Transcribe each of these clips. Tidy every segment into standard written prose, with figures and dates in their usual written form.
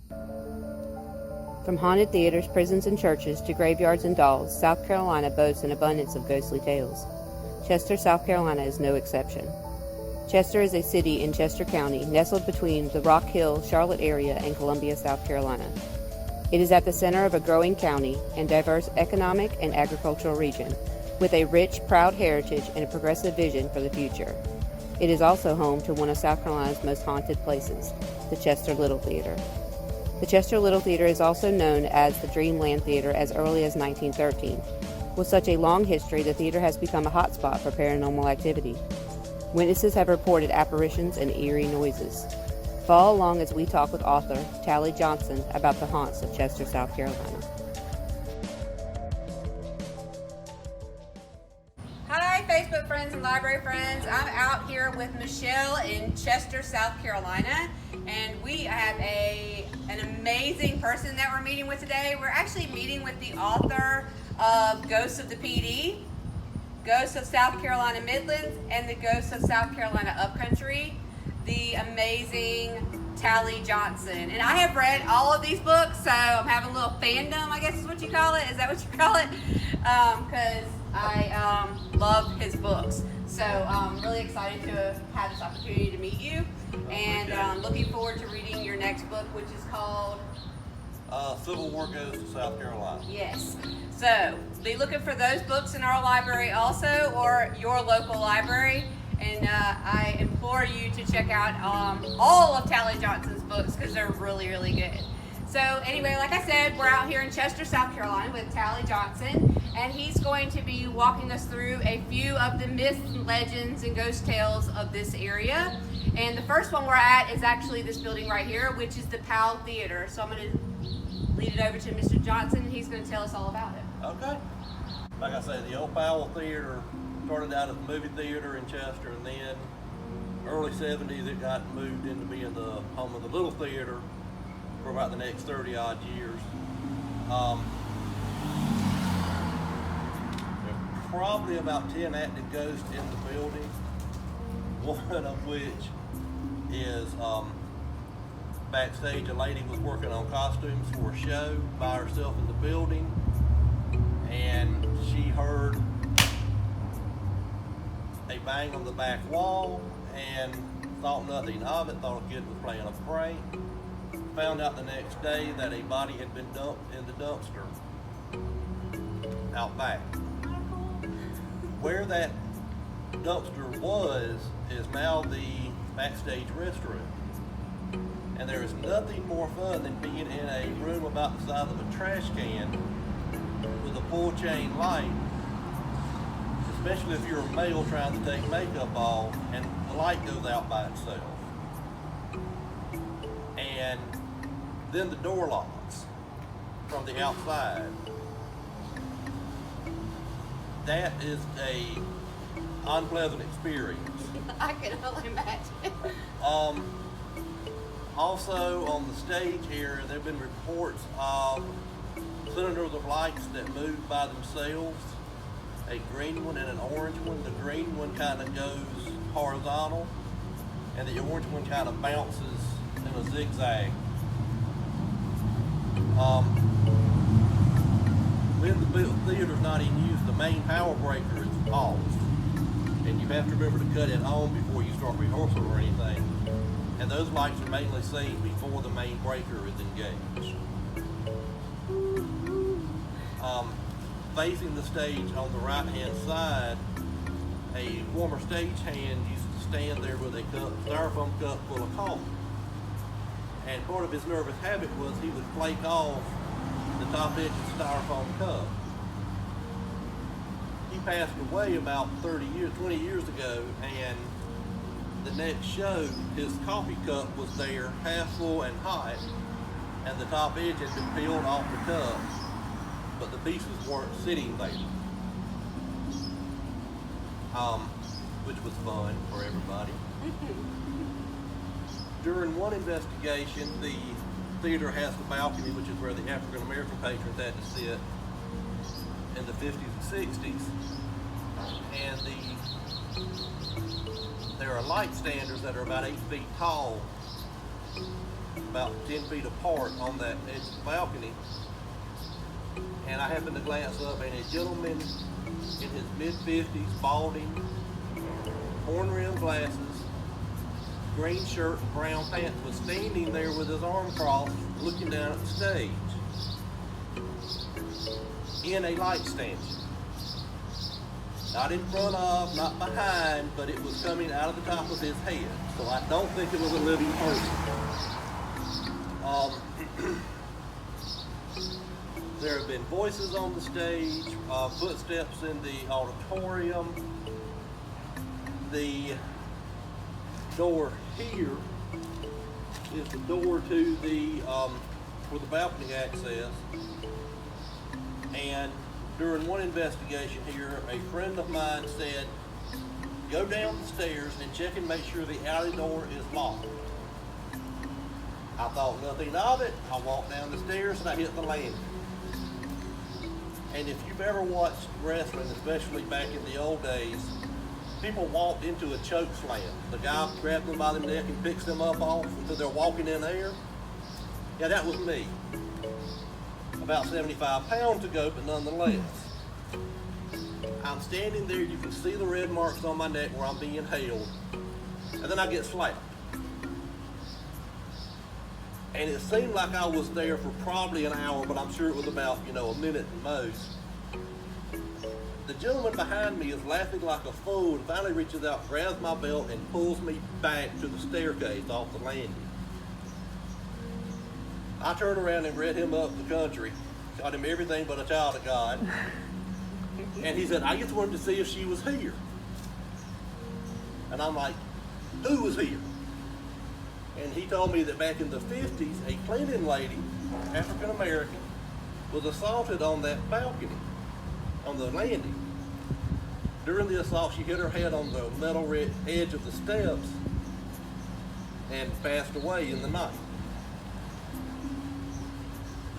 From haunted theaters, prisons, and churches to graveyards and dolls, South Carolina boasts an abundance of ghostly tales. Chester, South Carolina is no exception. Chester is a city in Chester County, nestled between the Rock Hill, Charlotte area and Columbia, South Carolina. It is at the center of a growing county and diverse economic and agricultural region, with a rich, proud heritage and a progressive vision for the future. It is also home to one of South Carolina's most haunted places, the Chester Little Theater. The Chester Little Theater is also known as the Dreamland Theater as early as 1913. With such a long history, the theater has become a hotspot for paranormal activity. Witnesses have reported apparitions and eerie noises. Follow along as we talk with author Tally Johnson about the haunts of Chester, South Carolina. Hi, Facebook friends and library friends. I'm out here with Michelle in Chester, South Carolina, and we have an amazing person that we're meeting with today. We're actually meeting with the author of Ghosts of the PD, Ghosts of South Carolina Midlands, and the Ghosts of South Carolina Upcountry, the amazing Tally Johnson. And I have read all of these books, so I'm having a little fandom, I guess is what you call it. Is that what you call it? Because I love his books. So I'm really excited to have this opportunity to meet you, and looking forward to reading your next book, which is called Civil War Goes to South Carolina. Yes. So be looking for those books in our library also, or your local library. And I implore you to check out all of Tally Johnson's books because they're really, really good. So anyway, like I said, we're out here in Chester, South Carolina with Tally Johnson, and he's going to be walking us through a few of the myths, legends, and ghost tales of this area. And the first one we're at is actually this building right here, which is the Powell Theater. So I'm going to lead it over to Mr. Johnson. He's going to tell us all about it. Okay. Like I say, the old Powell Theater started out as a movie theater in Chester, and then early 70s it got moved into being the home of the Little Theater for about the next 30 odd years. There's probably about 10 active ghosts in the building, one of which is backstage. A lady was working on costumes for a show by herself in the building, and she heard a bang on the back wall and thought nothing of it, thought a kid was playing a prank. Found out the next day that a body had been dumped in the dumpster out back. Where that dumpster was is now the backstage restroom. And there is nothing more fun than being in a room about the size of a trash can with a pull chain light, especially if you're a male trying to take makeup off and the light goes out by itself. And then the door locks from the outside. That is a unpleasant experience. I can only imagine. Also on the stage here, there have been reports of cylinders of lights that move by themselves. A green one and an orange one. The green one kind of goes horizontal, and the orange one kind of bounces in a zigzag. When the theater's not in use, the main power breaker is off, and you have to remember to cut it on before you start rehearsal or anything. And those lights are mainly seen before the main breaker is engaged. Facing the stage on the right-hand side, a former stagehand used to stand there with a styrofoam cup full of coffee. And part of his nervous habit was he would flake off the top edge of the styrofoam cup. He passed away about 20 years ago, and the next show, his coffee cup was there half full and hot, and the top edge had been peeled off the cup, but the pieces weren't sitting there, which was fun for everybody. During one investigation, the theater has the balcony, which is where the African American patrons had to sit in the 50s and 60s, and there are light standers that are about 8 feet tall about 10 feet apart on that edge of the balcony. And I happened to glance up, and a gentleman in his mid-50s, balding, horn-rimmed glasses, green shirt and brown pants, was standing there with his arm crossed, looking down at the stage in a light stanchion. Not in front of, not behind, but it was coming out of the top of his head. So I don't think it was a living person. There have been voices on the stage, footsteps in the auditorium. The door here is the door to the for the balcony access. And during one investigation here, a friend of mine said, go down the stairs and check and make sure the alley door is locked. I thought nothing of it. I walked down the stairs and I hit the landing. And if you've ever watched wrestling, especially back in the old days, people walked into a choke slam. The guy grabs them by the neck and picks them up off until they're walking in air. Yeah, that was me. About 75 pounds ago, but nonetheless. I'm standing there, you can see the red marks on my neck where I'm being held, and then I get slapped. And it seemed like I was there for probably an hour, but I'm sure it was about, a minute at most. The gentleman behind me is laughing like a fool and finally reaches out, grabs my belt, and pulls me back to the staircase off the landing. I turned around and read him up the country, got him everything but a child of God. And he said, I just wanted to see if she was here. And I'm like, who was here? And he told me that back in the 50s, a cleaning lady, African American, was assaulted on that balcony, on the landing. During the assault, she hit her head on the metal edge of the steps and passed away in the night.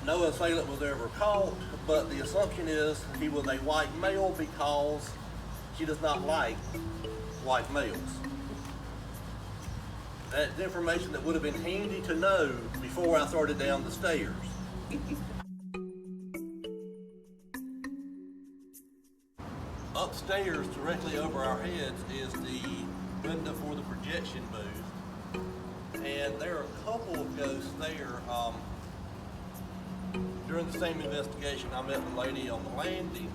No assailant was ever caught, but the assumption is he was a white male because she does not like white males. That's information that would have been handy to know before I started down the stairs. Upstairs, directly over our heads, is the window for the projection booth. And there are a couple of ghosts there. During the same investigation, I met the lady on the landing.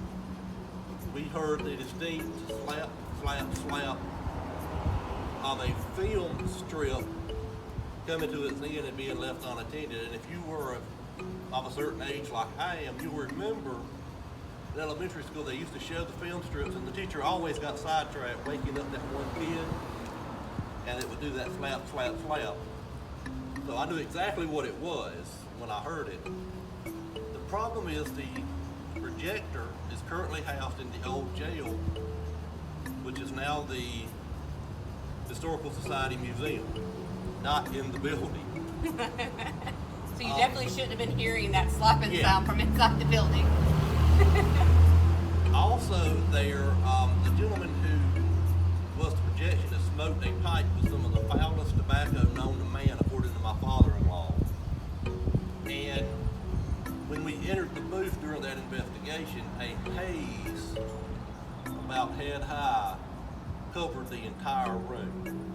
We heard the distinct slap, slap, slap of a film strip coming to its end and being left unattended. And if you were of a certain age like I am, you will remember in elementary school they used to show the film strips, and the teacher always got sidetracked waking up that one kid, and it would do that slap, slap, slap. So I knew exactly what it was when I heard it. The problem is the projector is currently housed in the old jail, which is now the Historical Society Museum, not in the building. So you definitely shouldn't have been hearing that slapping sound from inside the building. Also there, the gentleman who was the projectionist smoked a pipe with some of the foulest tobacco known to man, according to my father-in-law. And when we entered the booth during that investigation, a haze about head high covered the entire room.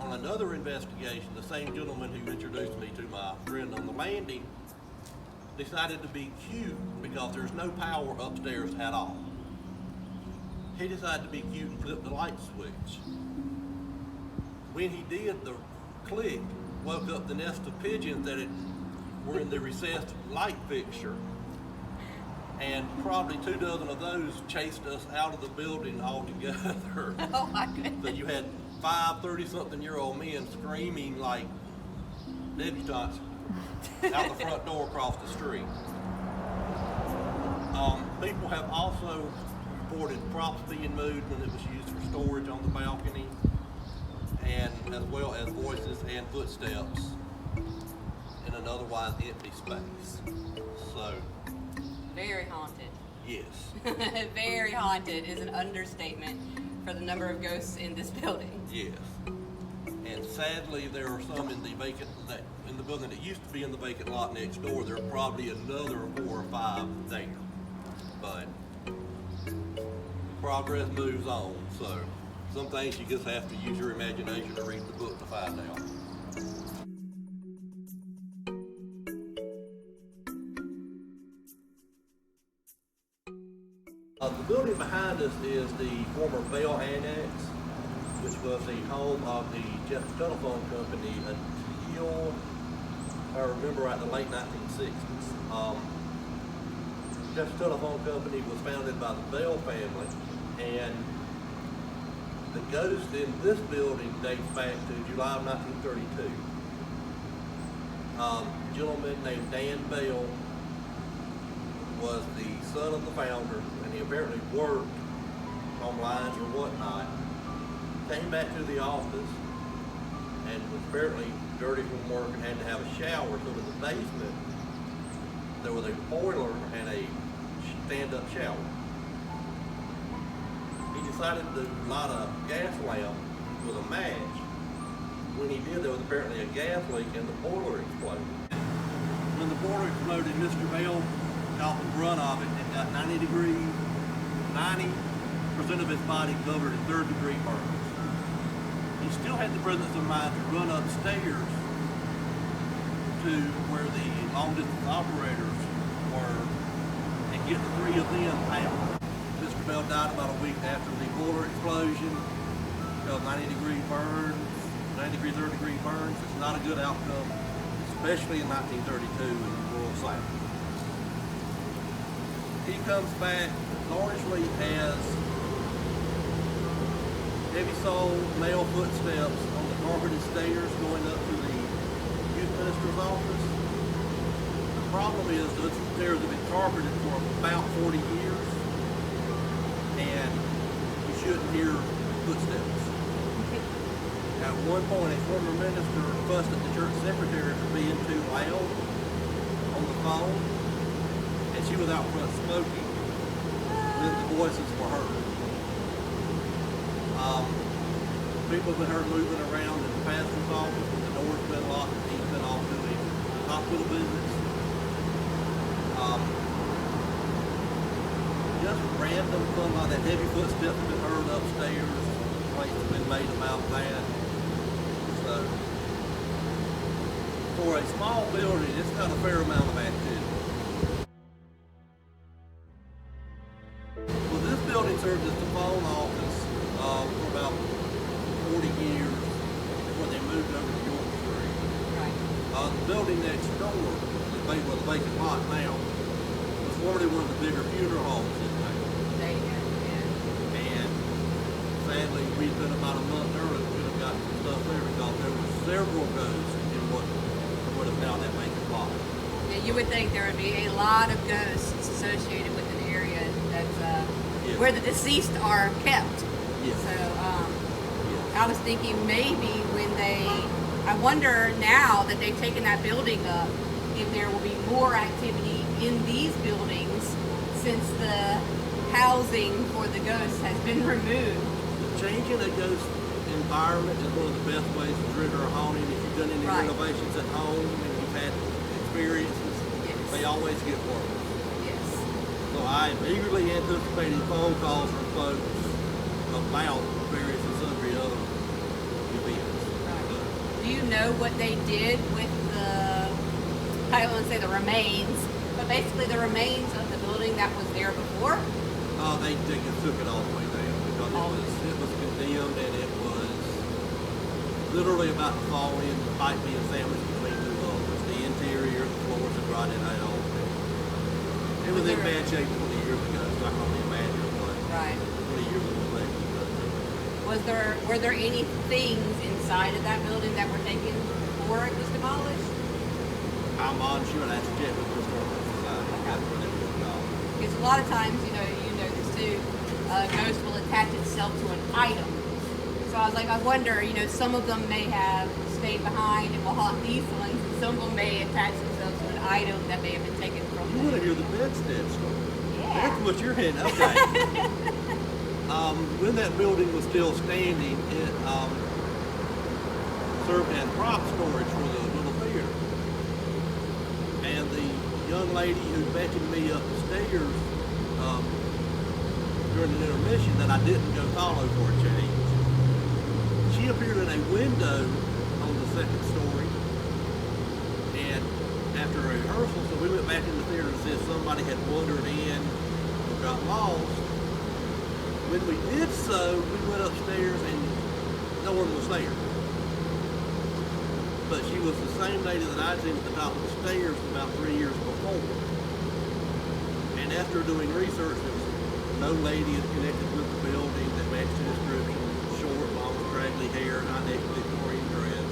On another investigation, the same gentleman who introduced me to my friend on the landing decided to be cute because there's no power upstairs at all. He decided to be cute and flip the light switch. When he did, the click woke up the nest of pigeons that were in the recessed light fixture, and probably 24 of those chased us out of the building altogether. Oh my goodness. So you had 5 30-something-year-old men screaming like debutantes out the front door across the street. People have also reported props being moved when it was used for storage on the balcony, and as well as voices and footsteps in an otherwise empty space. So, very haunted. yes. Very haunted is an understatement for the number of ghosts in this building. Yes. And sadly, there are some in the building that used to be in the vacant lot next door. There are probably another 4 or 5 there. But progress moves on, so some things you just have to use your imagination to read the book to find out. The building behind us is the former Bell Annex, which was the home of the Chester Telephone Company until, if I remember right, the late 1960s. Chester Telephone Company was founded by the Bell family, and the ghost in this building dates back to July of 1932. A gentleman named Dan Bell was the son of the founder, and he apparently worked on lines or whatnot. Came back to the office and was apparently dirty from work and had to have a shower. So in the basement, there was a boiler and a stand-up shower. He decided to light a gas lamp with a match. When he did, there was apparently a gas leak and the boiler exploded. When the boiler exploded, Mr. Bell got the brunt of it and got 90% of his body covered in third-degree burns. He still had the presence of mind to run upstairs to where the long-distance operators were and get the 3 of them out. Mr. Bell died about a week after the boiler explosion. 90-degree burns, 90-degree, third-degree burns. It's not a good outcome, especially in 1932 in the rural South. He comes back largely as heavy-soled male footsteps on the carpeted stairs going up to the youth minister's office. The problem is those stairs have been carpeted for about 40 years, and you shouldn't hear footsteps. At one point, a former minister fussed at the church secretary for being too loud on the phone, and she was out front smoking when the voices were heard. People have been heard moving around in the pastor's office when the door's been locked and he's been off doing hospital visits. Just random fun like that. Heavy footsteps have been heard upstairs. Complaints have been made about that. So, for a small building, it's got a fair amount of activity. Well, this building served as the phone office for about 40 years before they moved over to York Street. Right. The building next door, with a vacant lot now, was formerly one of the bigger funeral homes in town. There you go. Yeah. And sadly, we'd been about a month early. We could have gotten some stuff there because there were several ghosts in what would have now that vacant lot. Yeah, you would think there would be a lot of ghosts associated with an area that's where the deceased are kept. Yes. So Yes. I was thinking maybe I wonder now that they've taken that building up, if there will be more activity in these buildings since the housing for the ghosts has been removed. Changing a ghost environment is one of the best ways to trigger a haunting. If you've done any Right. renovations at home and you've had experiences, Yes. they always get worse. Yes. So I am eagerly anticipating phone calls from folks about various and sundry other events. Do you know what they did with I don't want to say the remains, but basically the remains of the building that was there before? They just took it all the way down because it was condemned and it was literally about to fall in, the pipe being sandwiched between 2 others. The interior, the floors had rotted out. It was in bad shape 20 years ago, so I can only imagine what Right. 20 years of neglect. Were there any things inside of that building that were taken before it was demolished? I'm unsure. That's check with the Historical Society. That's what it was called. Because a lot of times, you know this too, a ghost will attach itself to an item. So I was like, I wonder, some of them may have stayed behind and will haunt these ones, and some of them may attach themselves to an item that may have been taken from You them. want to hear the bedstead story? Yeah. That's what you're heading. Okay. When that building was still standing, served as prop storage for the little theater. And the young lady who beckoned me up the stairs during an intermission that I didn't go follow for a change, she appeared in a window on the second story. And after a rehearsal, so we went back in the theater to see if somebody had wandered in or got lost. When we did so, we went upstairs and no one was there. But she was the same lady that I'd seen at the top of the stairs about 3 years before. And after doing research, there was no lady is connected with the building that matched the description. Short, long, straggly hair, high-neck Victorian dress.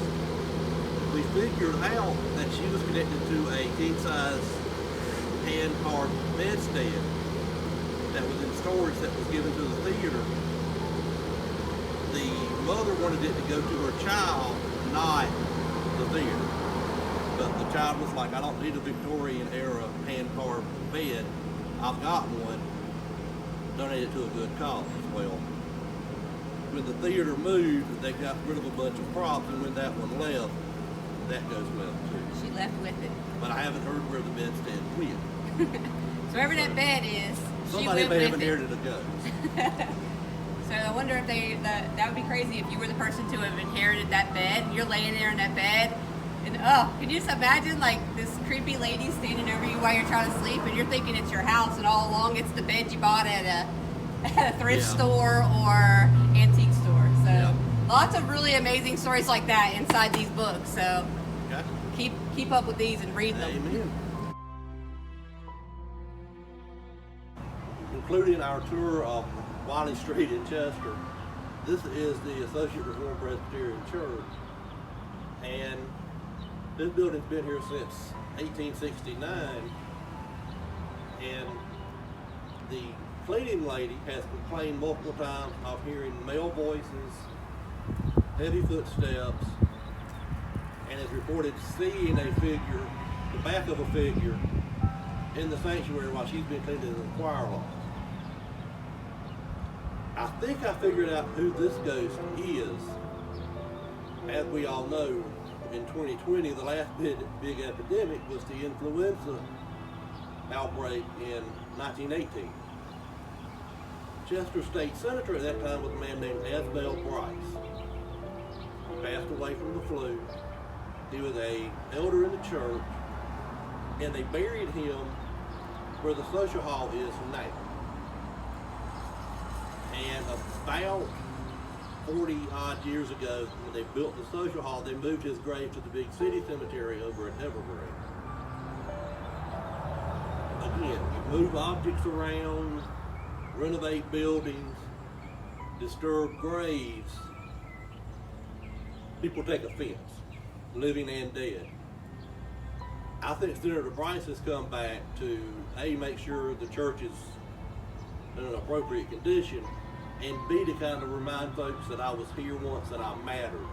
We figured out that she was connected to a king-size hand-carved bedstead that was in storage that was given to the theater. The mother wanted it to go to her child, not the theater. But the child was like, I don't need a Victorian era hand-carved bed. I've got one. Donate it to a good cause. Well, when the theater moved, they got rid of a bunch of props, and when that one left, that goes well too. She left with it. But I haven't heard where the bedstead went. So wherever that bed is, Somebody she went may have with it. inherited a ghost. So I wonder if that would be crazy if you were the person to have inherited that bed, and you're laying there in that bed, and can you just imagine like this creepy lady standing over you while you're trying to sleep, and you're thinking it's your house, and all along it's the bed you bought at a thrift store or antique store. So lots of really amazing stories like that inside these books. So keep up with these and read them. Amen. Including our tour of Wallace Street in Chester, this is the Associate Reformed Presbyterian Church, and this building's been here since 1869, and the cleaning lady has complained multiple times of hearing male voices, heavy footsteps, and has reported seeing a figure, the back of a figure, in the sanctuary while she's been cleaning the choir loft. I think I figured out who this ghost is. As we all know, in 2020, the last big epidemic was the influenza outbreak in 1918. Chester State Senator at that time was a man named Asbel Bryce. He passed away from the flu. He was an elder in the church, and they buried him where the social hall is now. And about 40 odd years ago, when they built the social hall, they moved his grave to the big city cemetery over at Evergreen. Again, you move objects around, renovate buildings, disturb graves, people take offense, living and dead. I think Senator Bryce has come back to A, make sure the church is in an appropriate condition, and B, to kind of remind folks that I was here once and I mattered.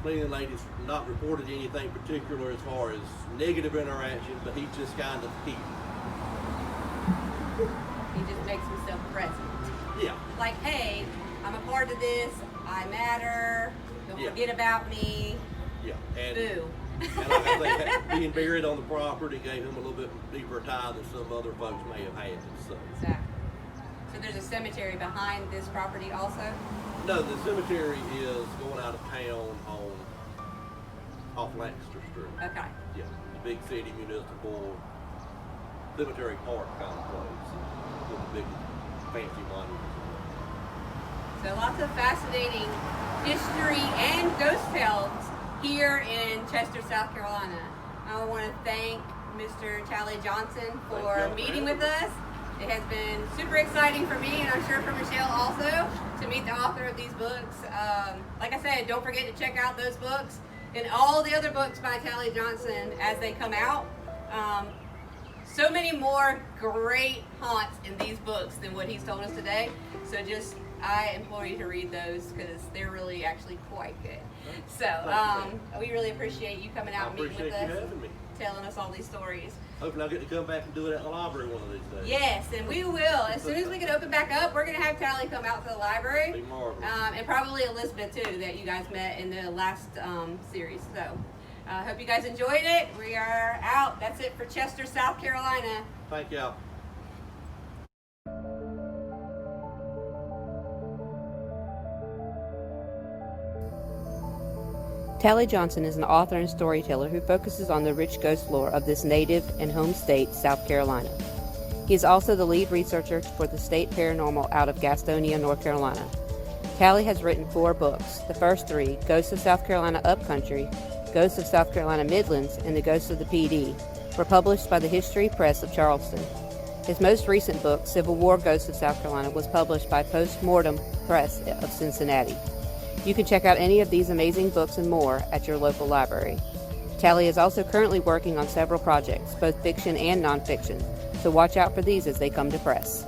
Cleaning lady's not reported anything particular as far as negative interaction, but he's just kind of here. He just makes himself present. Yeah. Like, hey, I'm a part of this. I matter. Don't forget about me. Yeah. And, Boo. and like I say, being buried on the property gave him a little bit deeper tie than some other folks may have had. So. Exactly. So there's a cemetery behind this property also? No, the cemetery is going out of town off Lancaster Street. Okay. Yeah, the big city municipal cemetery park kind of place with a big fancy monument. So lots of fascinating history and ghost tales here in Chester, South Carolina. I want to thank Mr. Tally Johnson for meeting with us. It has been super exciting for me, and I'm sure for Michelle also, to meet the author of these books. Like I said, don't forget to check out those books and all the other books by Tally Johnson as they come out. So many more great haunts in these books than what he's told us today. So I implore you to read those because they're really actually quite good. So we really appreciate you coming out and meeting with appreciate you us, having me. telling us all these stories. Hopefully I'll get to come back and do it at the library one of these days. Yes, and we will. As soon as we can open back up, we're going to have Tally come out to the library. Be marvelous. And probably Elizabeth, too, that you guys met in the last series. So hope you guys enjoyed it. We are out. That's it for Chester, South Carolina. Thank y'all. Tally Johnson is an author and storyteller who focuses on the rich ghost lore of this native and home state, South Carolina. He is also the lead researcher for the State Paranormal out of Gastonia, North Carolina. Tally has written 4 books. The first 3, Ghosts of South Carolina Upcountry, Ghosts of South Carolina Midlands, and The Ghosts of the PD, were published by the History Press of Charleston. His most recent book, Civil War Ghosts of South Carolina, was published by Postmortem Press of Cincinnati. You can check out any of these amazing books and more at your local library. Tally is also currently working on several projects, both fiction and nonfiction, so watch out for these as they come to press.